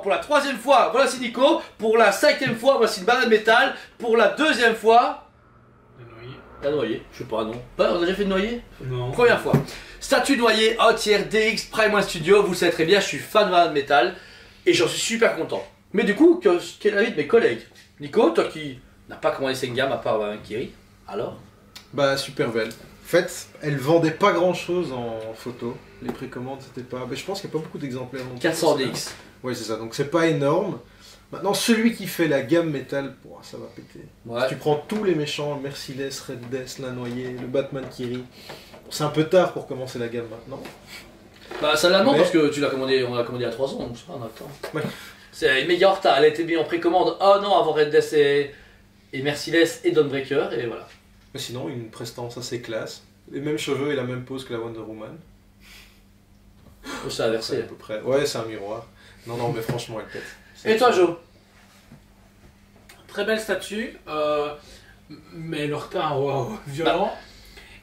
pour la 3e fois, voici Nico. Pour la 5e fois, voici une barre de métal. Pour la 2e fois... La noyer, je sais pas, non. On a déjà fait de noyer? Non. Première fois. Statue noyer, Tier DX Prime 1 Studio, vous le savez très bien, je suis fan de barre de métal. Et j'en suis super content. Mais du coup, quel est l'avis de mes collègues? Nico, toi qui n'as pas commandé Sengham à part Kiri, alors? Bah, super belle. En fait, elle vendait pas grand chose en photo. Les précommandes, c'était pas. Mais je pense qu'il n'y a pas beaucoup d'exemplaires. 400 DX. Ouais, c'est ça. Donc, c'est pas énorme. Maintenant, celui qui fait la gamme métal, ça va péter. Ouais. Si tu prends tous les méchants, Merciless, Red Death, La Noyée, le Batman Kiri, c'est un peu tard pour commencer la gamme maintenant. Bah, ça là non, Mais... parce que on l'a commandé à 3 ans, donc ça, on a le temps. Ouais. C'est méga en retard, elle a été mise en précommande, oh non, avant Red Death et Merciless et Dawnbreaker, et voilà. Mais sinon, une prestance assez classe. Les mêmes cheveux et la même pose que la Wonder Woman. C'est inversé. À peu près. Ouais, c'est un miroir. Non, non, mais franchement, elle pète. Et toi, Joe? Très belle statue, mais le retard violent.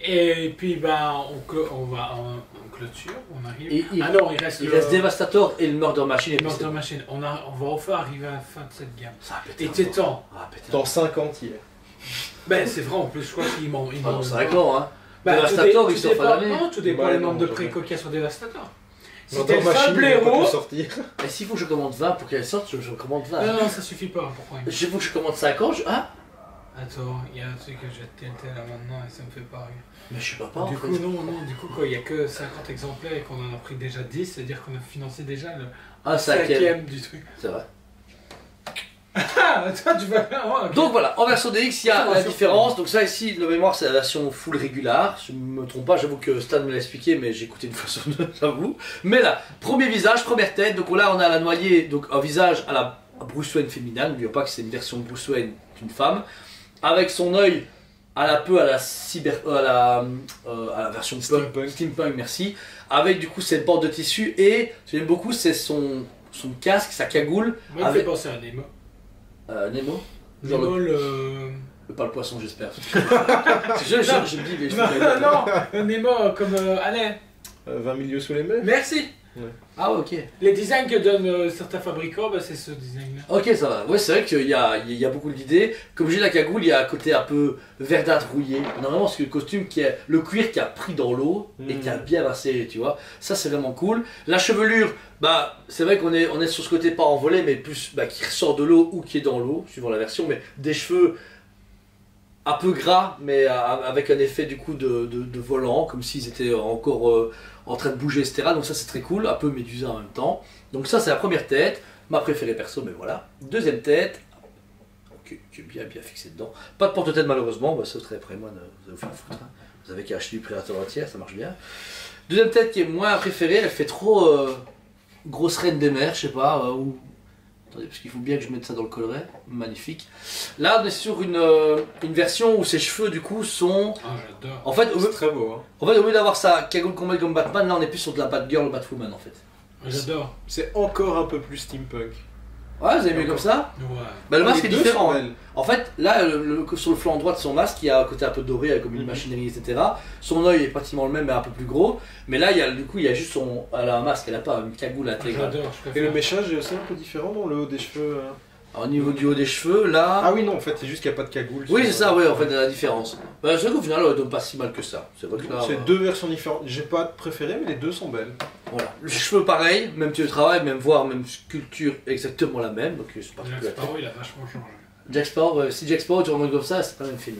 Et puis on clôture, on arrive. Alors il reste Devastator et le Murder Machine. Murder Machine. On va enfin arriver à la fin de cette gamme. Ça a pété. Et t'es temps. Dans 5 ans, hier. Ben c'est vrai en plus, je crois qu'il m'en. Dans 5 ans, hein. Bah, Devastator, il sort à l'année. Non, tout dépend Ouais, du nombre non, de jamais. préco qu'il y a sur Devastator. Si Murder t'es le Machine, simple il va pas héros. plus sortir. Et s'il faut que je commande 20 pour qu'elle sorte, je commande 20. Non, ça suffit pas. Pourquoi? Il faut que je commande 50, ah. Attends, il y a un truc que j'ai TNT là maintenant et ça me fait pas rire. Mais je sais pas en Du fait. coup, non, du coup, quoi, il y a que 50 exemplaires et qu'on en a pris déjà 10, c'est-à-dire qu'on a financé déjà le Ah, 5ème du truc. C'est vrai. Ah, toi, tu vas faire. Oh, okay. Donc voilà, en version DX, il y a la différence. Donc ça ici, de mémoire, c'est la version full régular. Je me trompe pas, j'avoue que Stan me l'a expliqué, mais j'ai écouté une fois sur deux, j'avoue. Mais là, premier visage, première tête. Donc là, on a la noyée, donc un visage à la Bruce Wayne féminin. N'oublions pas que c'est une version de Bruce Wayne d'une femme, avec son œil à la version steampunk, merci. Avec du coup cette bande de tissu et ce que j'aime beaucoup, c'est son casque, sa cagoule. Moi, il me fait penser à Nemo. Nemo. Nemo, Pas le poisson, j'espère. je me dis, mais je non, Nemo comme Alain. 20 milieux sous les mers. Merci. Ouais. Ah ok. Les designs que donnent certains fabricants, bah, c'est ce design-là. Ok, ça va. Ouais, c'est vrai qu'il y a beaucoup d'idées. Comme j'ai la cagoule, il y a un côté un peu verdâtre rouillé. On a vraiment ce costume qui est le cuir qui a pris dans l'eau et qui a bien massé, tu vois. Ça, c'est vraiment cool. La chevelure, bah, c'est vrai qu'on est sur ce côté pas envolé, mais plus qui ressort de l'eau ou qui est dans l'eau, suivant la version. Mais des cheveux un peu gras, mais avec un effet du coup de volant, comme s'ils étaient encore en train de bouger, etc. Donc ça c'est très cool, un peu médusa en même temps. Donc ça c'est la première tête, ma préférée perso, mais voilà. Deuxième tête, qui est bien fixée dedans. Pas de porte-tête malheureusement, bah, ça très près, moi, vous allez vous faire foutre. Hein. Vous avez qu'à acheter du Predator entier, ça marche bien. Deuxième tête qui est moins préférée, elle fait trop grosse reine des mers, je sais pas, attendez, parce qu'il faut bien que je mette ça dans le coloret. Magnifique. Là, on est sur une version où ses cheveux, du coup, sont... Ah, j'adore. En fait, C'est très beau. Hein. au lieu d'avoir sa cagoule combat comme Batman, là, on est plus sur de la Batgirl, Batwoman, en fait. J'adore. C'est encore un peu plus steampunk. Ouais, vous avez vu comme ça? Ouais. Bah, le masque Les est deux différent. sont belles. En fait, là, sur le flanc droit de son masque, il y a un côté un peu doré, avec comme une machinerie, etc. Son œil est pratiquement le même, mais un peu plus gros. Mais là, il y a juste son... Elle a un masque, elle n'a pas une cagoule intégrale. J'adore, je Et préfère. le méchage est aussi un peu différent dans le haut des cheveux. Hein. Alors, au niveau du haut des cheveux, là... Ah oui, non, en fait, c'est juste qu'il n'y a pas de cagoule. Oui, c'est sur- ça, oui, en fait, la différence. Bah, c'est vrai qu'au final, elle donne pas si mal que ça. C'est vrai que là... C'est deux versions différentes. J'ai pas de préféré, mais les deux sont belles. Voilà. Les cheveux pareil, même type de travail, même sculpture exactement la même. Donc c'est pas Jack Sparrow, il a vachement changé. Jack Sparrow, si Jack Sparrow tu remontes comme ça, c'est pas le même film.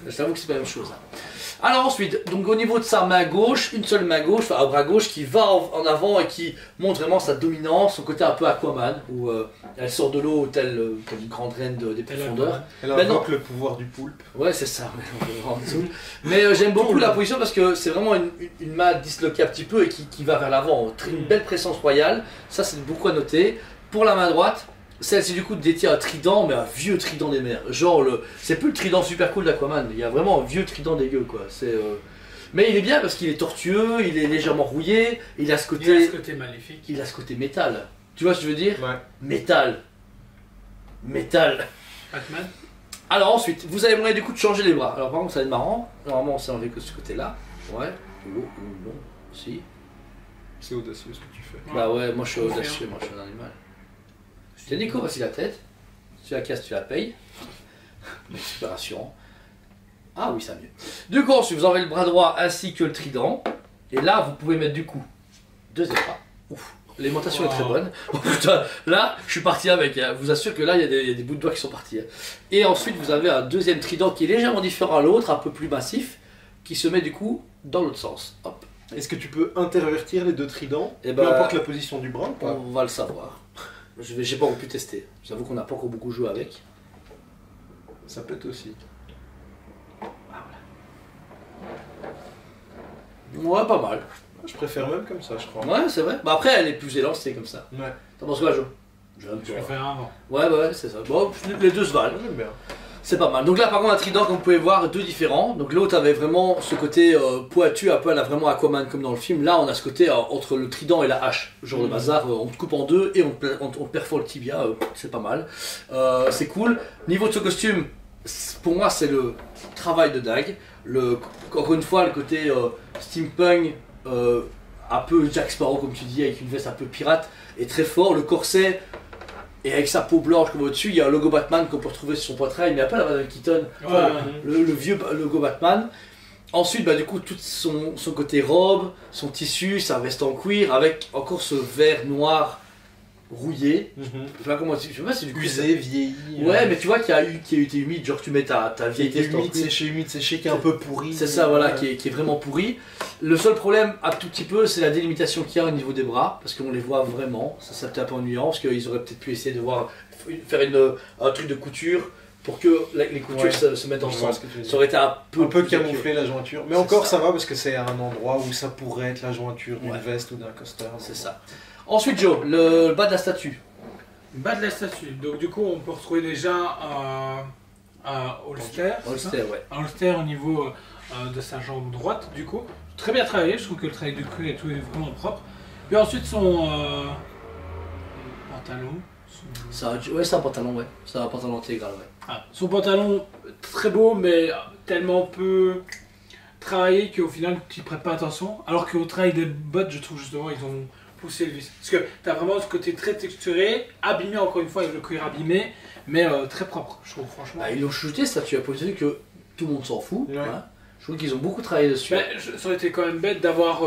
Je t'avoue que c'est pas la même chose. Hein. Alors ensuite, donc au niveau de sa main gauche, une seule main gauche, enfin un bras gauche qui va en avant et qui montre vraiment sa dominance, son côté un peu Aquaman, où elle sort de l'eau telle une grande reine des profondeurs. Elle Ben non. invoque le pouvoir du poulpe. Ouais, c'est ça, on peut voir en dessous. Mais j'aime beaucoup la position parce que c'est vraiment une main disloquée un petit peu et qui va vers l'avant. Une belle présence royale, ça c'est beaucoup à noter. Pour la main droite, celle-ci du coup détient un trident, mais un vieux trident des mers. Genre, c'est plus le trident super cool d'Aquaman, il y a vraiment un vieux trident dégueu quoi. Mais il est bien parce qu'il est tortueux, il est légèrement rouillé, il a ce Il a ce côté, côté maléfique. il a ce côté métal. Tu vois ce que je veux dire? Ouais. Métal. Métal. Batman. Alors ensuite, vous avez moyen du coup de changer les bras. Alors par contre ça va être marrant. Normalement on s'est enlevé que ce côté-là. Ouais. Ou non. Si. C'est audacieux ce que tu fais. Bah ouais, moi je suis Confirme. audacieux, moi je suis un animal. J'ai Nico, voici la tête. Tu la casses, tu la payes. Mais super rassurant. Ah oui, ça mieux. Du coup, ensuite, vous avez le bras droit ainsi que le trident. Et là, vous pouvez mettre du coup 2 bras. Ouf. L'alimentation est très bonne. Oh, putain, là, je suis parti avec. Je vous assure que là, il y a des bouts de doigts qui sont partis. Et ensuite, vous avez un deuxième trident qui est légèrement différent à l'autre, un peu plus massif, qui se met du coup dans l'autre sens. Hop. Est-ce que tu peux intervertir les 2 tridents, peu importe la position du bras ou pas? On va le savoir. J'ai pas encore pu tester. J'avoue qu'on n'a pas encore beaucoup joué avec. Ça pète aussi. Ouais, pas mal. Je préfère même comme ça, je crois. Ouais, c'est vrai. Bah après, elle est plus élancée comme ça. Ouais. T'en penses quoi, Jo? Je préfère avant. Ouais, c'est ça. Bon, les deux se valent. J'aime bien. C'est pas mal. Donc là, par contre, un trident, comme vous pouvez voir, 2 différents. Donc l'autre avait vraiment ce côté pointu, un peu à la vraiment Aquaman comme dans le film. Là, on a ce côté entre le trident et la hache. Genre de bazar, on te coupe en 2 et on perfore le tibia. C'est pas mal. C'est cool. Niveau de ce costume, pour moi, c'est le travail de dingue. Encore une fois, le côté steampunk, un peu Jack Sparrow, comme tu dis, avec une veste un peu pirate, est très fort. Le corset. Et avec sa peau blanche comme au-dessus, il y a un logo Batman qu'on peut retrouver sur son poitrail, mais il n'y a pas la Madame Keaton, le vieux logo Batman. Ensuite, bah, du coup, tout son côté robe, son tissu, sa veste en cuir, avec encore ce vert noir rouillé. Je sais pas comment, je sais pas si c'est du usé, vieilli. Ouais, mais tu vois qui a été humide, genre tu mets ta vieille veste en cuir. Humide, séché, qui est un peu pourri. C'est ça, voilà, qui est vraiment pourri. Le seul problème, un tout petit peu, c'est la délimitation qu'il y a au niveau des bras, parce qu'on les voit vraiment. Ça, c'est un peu ennuyant, parce qu'ils auraient peut-être pu essayer de faire un truc de couture pour que les coutures se mettent ensemble. Ça aurait été un peu camoufler la jointure. Mais encore, ça va, parce que c'est un endroit où ça pourrait être la jointure d'une veste ou d'un costard. C'est ça. Ensuite, Joe, le bas de la statue. Bas de la statue. Donc, du coup, on peut retrouver déjà un holster. Holster, ouais. Un holster au niveau de sa jambe droite, du coup. Très bien travaillé. Je trouve que le travail du cuir et tout est vraiment propre. Puis ensuite, son pantalon. Ouais, c'est un pantalon, ouais. C'est un pantalon intégral, ouais. Ah, son pantalon, très beau, mais tellement peu travaillé qu'au final, tu n'y prêtes pas attention. Alors qu'au travail des bottes, je trouve justement, ils ont poussé le vice. Parce que tu as vraiment ce côté très texturé, abîmé encore une fois avec le cuir abîmé, mais très propre, je trouve, franchement. Bah, ils l'ont chuté, ça, tu as positionné que tout le monde s'en fout. Ouais. Hein. Je trouve qu'ils ont beaucoup travaillé dessus. Bah, ça aurait été quand même bête d'avoir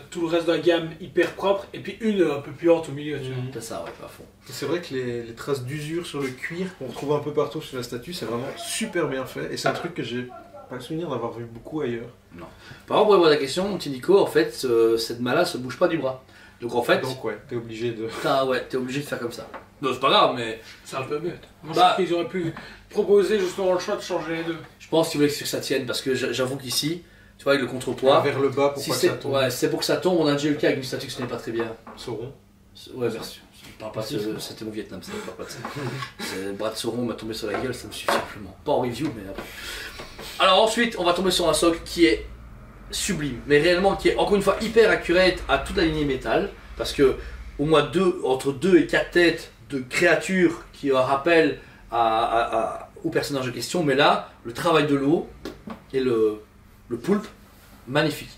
tout le reste de la gamme hyper propre et puis une un peu plus haute au milieu. C'est ça, ouais, pas fond. C'est vrai que les traces d'usure sur le cuir qu'on retrouve un peu partout sur la statue, c'est vraiment super bien fait. Et c'est un truc que j'ai pas le souvenir d'avoir vu beaucoup ailleurs. Non. Par exemple, pour répondre à la question, mon petit Nico, en fait, cette main-là se bouge pas du bras. Donc en fait, t'es obligé de. T'es obligé de faire comme ça. Non, c'est pas grave, mais. C'est un peu bête. Moi, je trouve qu'ils auraient pu proposer justement le choix de changer les deux. Je pense qu'ils voulaient que ça tienne, parce que j'avoue qu'ici, tu vois, avec le contrepoids. Vers le bas pour si pas que ça tombe. Ouais, c'est pour que ça tombe. On a déjà eu le cas avec une statue que ce n'est pas très bien. Sauron. Ouais, merci. Je parle pas de c'était au Vietnam, ça ne parle pas de ça. Le bras de Sauron m'a tombé sur la gueule, ça me suffit simplement. Pas en review, mais après. Alors ensuite, on va tomber sur un socle qui est sublime, mais réellement qui est encore une fois hyper accurate à toute la lignée métal, parce que au moins entre 2 et 4 têtes de créatures qui rappellent au personnage de question, mais là, le travail de l'eau et le poulpe, magnifique.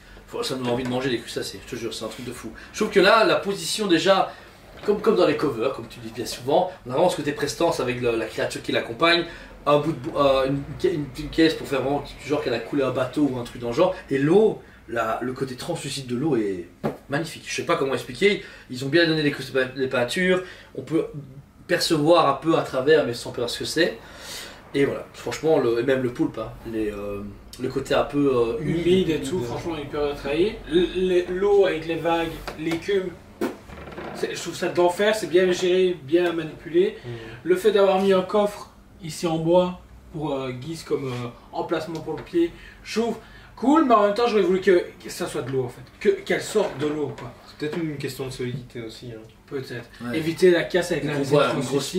Ça me donne envie de manger des crustacés, je te jure, c'est un truc de fou. Je trouve que là, la position déjà, comme dans les covers, comme tu dis bien souvent, on a vraiment ce côté prestance avec la créature qui l'accompagne, une caisse pour faire vraiment genre qu'elle a coulé un bateau ou un truc dans le genre, et l'eau, le côté translucide de l'eau est magnifique. Je sais pas comment expliquer, ils ont bien donné les peintures, on peut percevoir un peu à travers mais sans savoir ce que c'est. Et voilà, franchement, et même le poulpe, hein, le côté un peu humide et tout, franchement hyper bien travaillé. L'eau avec les vagues, l'écume, je trouve ça d'enfer, c'est bien géré, bien manipulé. Le fait d'avoir mis un coffre ici en bois pour guise comme emplacement pour le pied, je trouve cool, mais en même temps j'aurais voulu que ça soit de l'eau en fait, qu'elle sorte de l'eau quoi. C'est peut-être une question de solidité aussi. Hein. Peut-être. Ouais. Éviter la casse avec la une grosse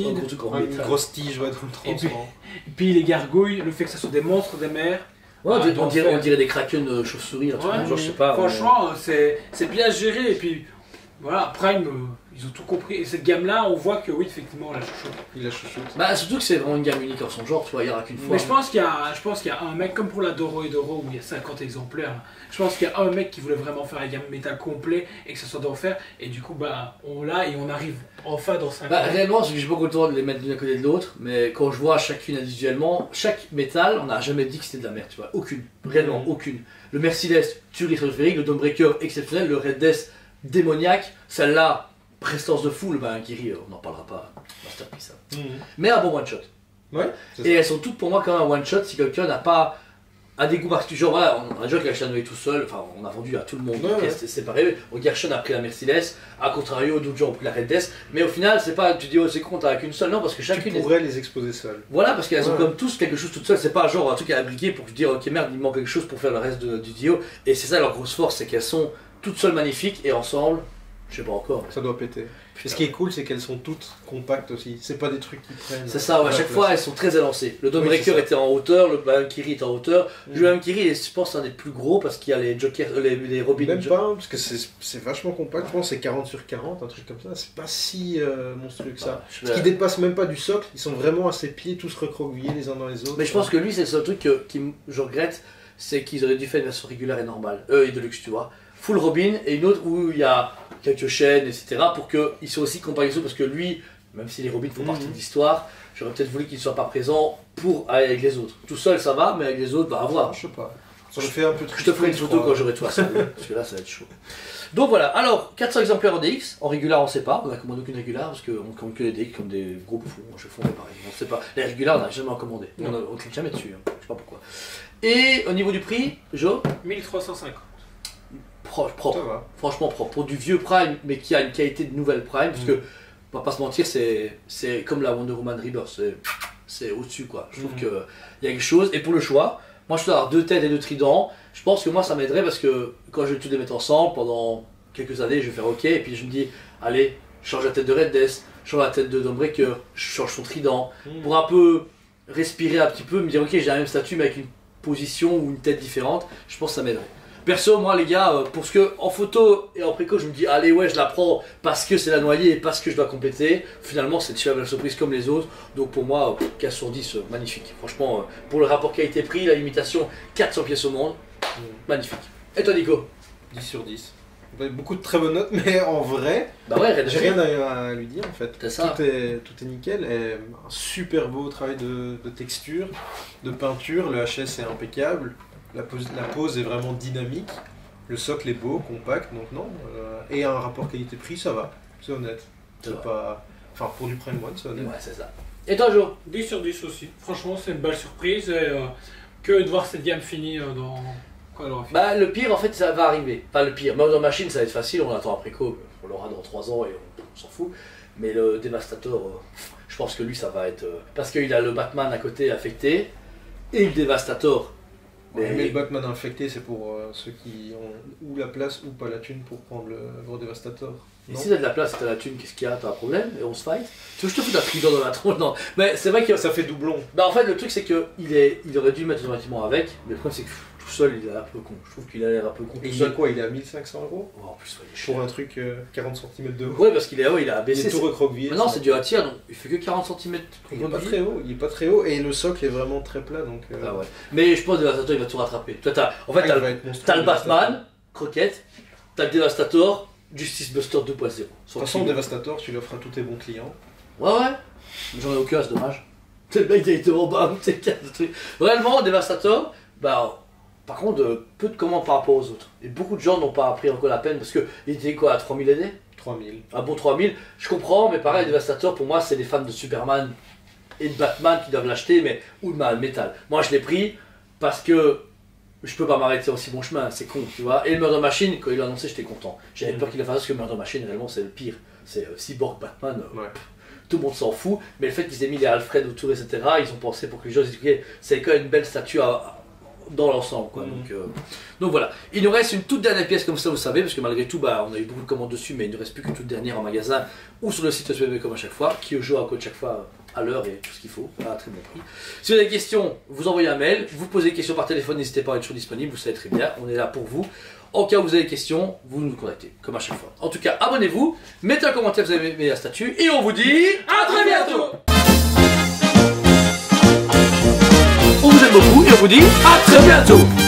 tige dans le transport. Et puis les gargouilles, le fait que ça soit des monstres des mers. Ouais, on dirait des kraken chauves-souris, genre, je sais pas. Franchement, c'est bien géré et puis voilà, Prime, Ils ont tout compris. Et cette gamme-là, on voit que oui, effectivement, on la chouchoute. Il la chouchoute. Bah, surtout que c'est vraiment une gamme unique en son genre, tu vois, il y aura qu'une fois. Mais je pense qu'il y a un mec, comme pour la Doro et Doro, où il y a 50 exemplaires. Je pense qu'il y a un mec qui voulait vraiment faire la gamme métal complet et que ça soit d'enfer. Et du coup, bah, on l'a et on arrive enfin dans 5 Bah, ans. réellement, c'est que j'ai pas le temps de les mettre l'une à côté de l'autre, mais quand je vois chacune individuellement, chaque métal, on n'a jamais dit que c'était de la merde, tu vois, aucune, réellement aucune. Le Merciless, tuerie stratosphérique, le Dawnbreaker exceptionnel, le Red Death démoniaque, celle-là, prestance de fou, le Valkyrie, on n'en parlera pas, masterpiece. Hein. Mais un bon one-shot. Ouais, c'est Et elles sont toutes pour moi quand même un one-shot si quelqu'un n'a pas un dégoût particulier. Genre, voilà, on a déjà acheté un Noé tout seul, enfin, on a vendu à tout le monde, Ouais, c'est séparé. Gershon a pris la Merciless, à contrario, d'autres gens ont pris la Red Death, mais au final, c'est pas, tu dis, oh, c'est con, t'as qu'une seule, non, parce que Tu chacune. pourrais les exposer seules. Voilà, parce qu'elles ont Ouais. comme tous quelque chose toute seule, c'est pas genre un truc à appliquer pour te dire, ok, merde, il manque quelque chose pour faire le reste du Dio. Et c'est ça leur grosse force, c'est qu'elles sont toutes seules magnifiques et ensemble, je sais pas encore. Ça doit péter. Et ce qui est cool, c'est qu'elles sont toutes compactes aussi. C'est pas des trucs qui prennent. C'est ça, ouais, à la chaque place. fois elles sont très élancées. Le Oui, Dawnbreaker c'est ça. était en hauteur, le Valkyrie est en hauteur. Mm. Le Valkyrie est, je pense, un des plus gros parce qu'il y a les Jokers, les Robin. Même pas, hein, parce que c'est vachement compact. Je pense que c'est 40 sur 40, un truc comme ça. C'est pas si monstrueux que ça. Je Parce qu'ils dépassent même pas du socle. Ils sont vraiment à ses pieds, tous recroquevillés les uns dans les autres. Mais je pense que lui, c'est le seul truc je regrette, c'est qu'ils auraient dû faire une version régulière et normale. Et Deluxe, tu vois. Full Robin et une autre où il y a quelques chaînes, etc. pour qu'ils soient aussi comparés les autres parce que lui, même si les Robins font partie de l'histoire, j'aurais peut-être voulu qu'il ne soit pas présent pour aller avec les autres. Tout seul, ça va, mais avec les autres, bah à voir. Je sais pas. Ça me fait un peu Je te ferai une photo quand j'aurai toi ça, parce que là, ça va être chaud. Donc voilà, alors 400 exemplaires en DX, en régular on sait pas, on n'a commandé aucune régular parce qu'on commande que les DX comme des groupes font, je fais pareil, on sait pas. Les régulars on n'a jamais en commandé, on clique jamais dessus, hein. Je sais pas pourquoi. Et au niveau du prix, Joe, 1350. propre, Ça va. franchement propre, pour du vieux Prime mais qui a une qualité de nouvelle Prime, parce que on va pas se mentir, c'est comme la Wonder Woman Rebirth, c'est au-dessus quoi, je trouve qu'il y a quelque chose, et pour le choix, moi je dois avoir 2 têtes et 2 tridents, je pense que moi ça m'aiderait parce que quand je vais tout les mettre ensemble pendant quelques années, je vais faire ok, et puis je me dis, allez, je change la tête de Red Death, je change la tête de Dawnbreaker, je change son trident, pour un peu respirer un petit peu, me dire ok, j'ai la même statue mais avec une position ou une tête différente, je pense que ça m'aiderait. Perso, moi les gars, pour ce que en photo et en préco, je me dis allez ouais, je la prends parce que c'est la noyée et parce que je dois compléter. Finalement, c'est une super belle surprise comme les autres. Donc pour moi, 15 sur 10, magnifique. Franchement, pour le rapport qualité-prix, la limitation 400 pièces au monde, magnifique. Et toi Nico? 10 sur 10. Beaucoup de très bonnes notes, mais en vrai, Bah ouais, Red j'ai Dead. rien à lui dire en fait. C'est ça. Tout est nickel. Et un super beau travail de texture, de peinture. Le HS est impeccable. La pose est vraiment dynamique. Le socle est beau, compact, donc non. Et un rapport qualité-prix, ça va. C'est honnête. Ça C'est va. pas. Enfin, pour du Prime One, c'est honnête. Ouais, c'est ça. Et toi Joe? 10 sur 10 aussi. Franchement, c'est une belle surprise. Et, que de voir cette gamme finie dans. Quand elle aura fini. Bah le pire en fait ça va arriver. Pas le pire. Murder Machine ça va être facile, on l'attend après quoi. On l'aura dans 3 ans et on s'en fout. Mais le Devastator, je pense que lui ça va être. Parce qu'il a le Batman à côté affecté et le Devastator. Mais le Batman infecté, c'est pour ceux qui ont ou la place ou pas la thune pour prendre le gros Devastator. Et Non. si t'as de la place et t'as la thune, qu'est-ce qu'il y a? T'as un problème? Et on se fight? Tu veux que je te fous d'un trident dans la tronche? Non. Mais c'est vrai que. Ça fait doublon. Bah en fait le truc c'est que il aurait dû mettre automatiquement avec, mais le problème c'est que tout seul il est un peu con. Je trouve qu'il a l'air un peu con Et tout il seul. est quoi? Il est à 1500 €? Oh, en plus ouais, il est cher. Pour un truc 40 cm de haut. Ouais parce qu'il est il a Il abaissé. est tout recroquevillé. Mais non ça. c'est du tiers donc il fait que 40 cm. Il est pas très haut, il est pas très haut et le socle est vraiment très plat donc. Ah ouais. Mais je pense que le Devastator il va tout rattraper. Toi, en fait, il t'as va le, être monstrueux, t'as le Devastator. Batman, Croquette, t'as le Devastator, Justice Buster 2.0. De toute façon, Devastator, tu l'offres à tous tes bons clients. Ouais, ouais. J'en ai aucun, c'est dommage. C'est le mec directement bam, c'est 4 trucs. Réellement, Devastator, bah. Par contre, peu de commandes par rapport aux autres. Et beaucoup de gens n'ont pas pris encore la peine parce qu'il était quoi, à 3000 AD? 3000. Un bon 3000. Je comprends, mais pareil, Devastator, pour moi, c'est les fans de Superman et de Batman qui doivent l'acheter, mais ou de Man Metal. Moi, je l'ai pris parce que je peux pas m'arrêter aussi bon chemin, c'est con, tu vois. Et le Murder Machine, quand il l'a annoncé, j'étais content. J'avais peur qu'il le fasse parce que Murder Machine, réellement, c'est le pire. C'est Cyborg, Batman, Ouais. tout le monde s'en fout. Mais le fait qu'ils aient mis les Alfred autour, etc., ils ont pensé pour que les gens se disent, ok, c'est quand même une belle statue dans l'ensemble, quoi. Donc voilà. Il nous reste une toute dernière pièce comme ça, vous savez, parce que malgré tout, bah, on a eu beaucoup de commandes dessus, mais il ne reste plus qu'une toute dernière en magasin ou sur le site SBB comme à chaque fois, qui joue à code chaque fois à l'heure et tout ce qu'il faut, à un très bon prix. Si vous avez des questions, vous envoyez un mail, vous posez des questions par téléphone, n'hésitez pas à être toujours disponible, vous savez très bien, on est là pour vous. En cas où vous avez des questions, vous nous contactez, comme à chaque fois. En tout cas, abonnez-vous, mettez un commentaire si vous avez aimé la statue, et on vous dit À très bientôt. on vous aime beaucoup, et on vous dit à très bientôt.